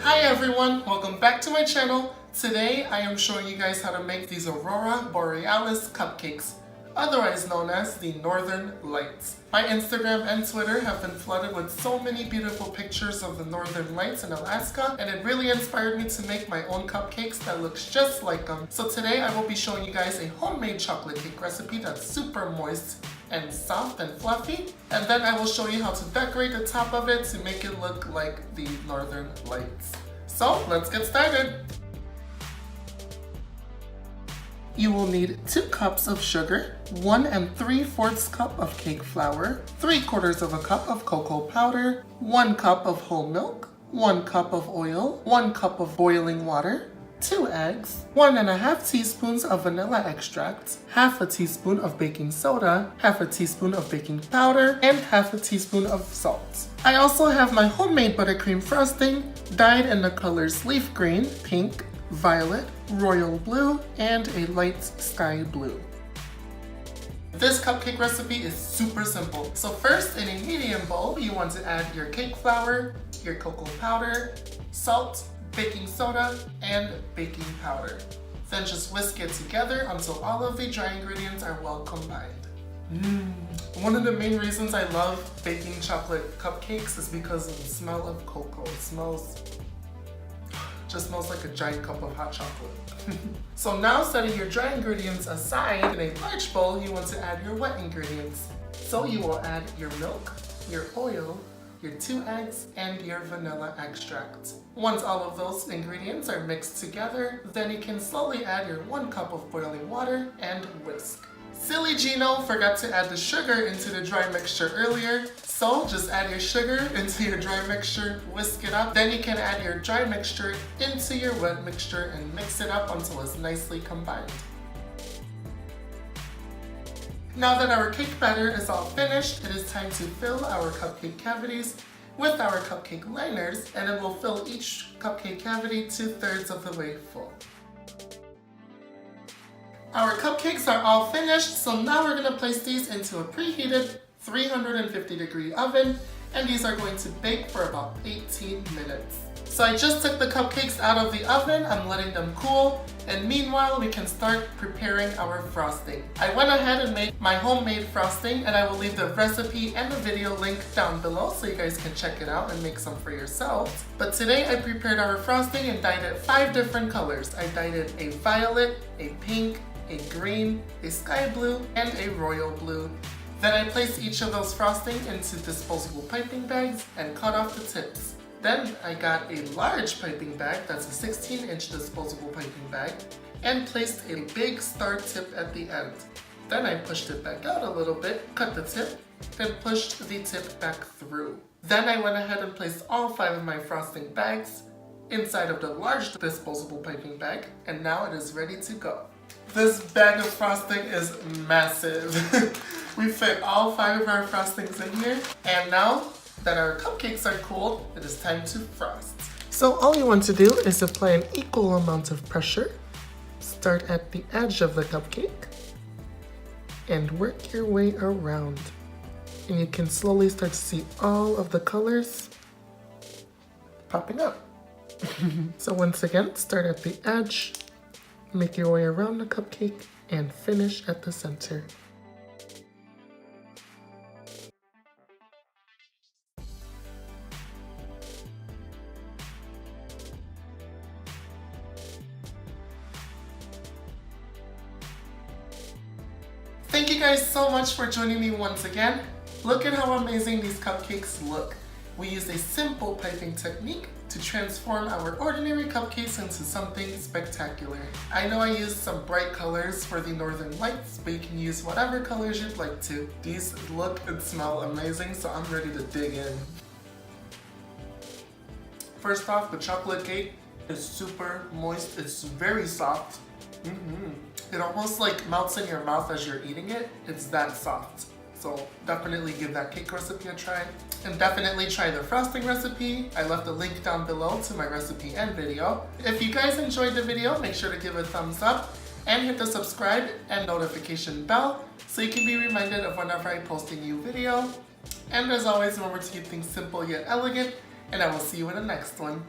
Hi everyone, welcome back to my channel. Today I am showing you guys how to make these Aurora Borealis Cupcakes, otherwise known as the Northern Lights. My Instagram and Twitter have been flooded with so many beautiful pictures of the Northern Lights in Alaska, and it really inspired me to make my own cupcakes that looks just like them. So today I will be showing you guys a homemade chocolate cake recipe that's super moist and soft and fluffy, and then I will show you how to decorate the top of it to make it look like the Northern Lights. So let's get started. You will need 2 cups of sugar, 1 3/4 cup of cake flour, 3/4 of a cup of cocoa powder, 1 cup of whole milk, 1 cup of oil, 1 cup of boiling water, 2 eggs, 1½ teaspoons of vanilla extract, half a teaspoon of baking soda, half a teaspoon of baking powder, and half a teaspoon of salt. I also have my homemade buttercream frosting, dyed in the colors leaf green, pink, violet, royal blue, and a light sky blue. This cupcake recipe is super simple. So first, in a medium bowl, you want to add your cake flour, your cocoa powder, salt, baking soda, and baking powder. Then just whisk it together until all of the dry ingredients are well combined. One of the main reasons I love baking chocolate cupcakes is because of the smell of cocoa. It just smells like a giant cup of hot chocolate. So now, setting your dry ingredients aside, in a large bowl you want to add your wet ingredients. So you will add your milk, your oil, your 2 eggs, and your vanilla extract. Once all of those ingredients are mixed together, then you can slowly add your 1 cup of boiling water and whisk. Silly Gino forgot to add the sugar into the dry mixture earlier, so just add your sugar into your dry mixture, whisk it up, then you can add your dry mixture into your wet mixture and mix it up until it's nicely combined. Now that our cake batter is all finished, it is time to fill our cupcake cavities with our cupcake liners, and it will fill each cupcake cavity 2/3 of the way full. Our cupcakes are all finished, so now we're going to place these into a preheated 350-degree oven, and these are going to bake for about 18 minutes. So I just took the cupcakes out of the oven, I'm letting them cool, and meanwhile we can start preparing our frosting. I went ahead and made my homemade frosting, and I will leave the recipe and the video link down below so you guys can check it out and make some for yourselves. But today I prepared our frosting and dyed it 5 different colors. I dyed it a violet, a pink, a green, a sky blue, and a royal blue. Then I placed each of those frosting into disposable piping bags and cut off the tips. Then I got a large piping bag, that's a 16-inch disposable piping bag, and placed a big star tip at the end. Then I pushed it back out a little bit, cut the tip, then pushed the tip back through. Then I went ahead and placed all 5 of my frosting bags inside of the large disposable piping bag, and now it is ready to go. This bag of frosting is massive. We fit all 5 of our frostings in here, and now that our cupcakes are cooled, it is time to frost. So all you want to do is apply an equal amount of pressure. Start at the edge of the cupcake and work your way around. And you can slowly start to see all of the colors popping up. So once again, start at the edge, make your way around the cupcake, and finish at the center. Thank you guys so much for joining me once again. Look at how amazing these cupcakes look. We used a simple piping technique to transform our ordinary cupcakes into something spectacular. I know I used some bright colors for the Northern Lights, but you can use whatever colors you'd like to. These look and smell amazing, so I'm ready to dig in. First off, the chocolate cake is super moist. It's very soft. It almost like melts in your mouth as you're eating it. It's that soft. So definitely give that cake recipe a try. And definitely try the frosting recipe. I left a link down below to my recipe and video. If you guys enjoyed the video, make sure to give it a thumbs up and hit the subscribe and notification bell so you can be reminded of whenever I post a new video. And as always, remember to keep things simple yet elegant, and I will see you in the next one.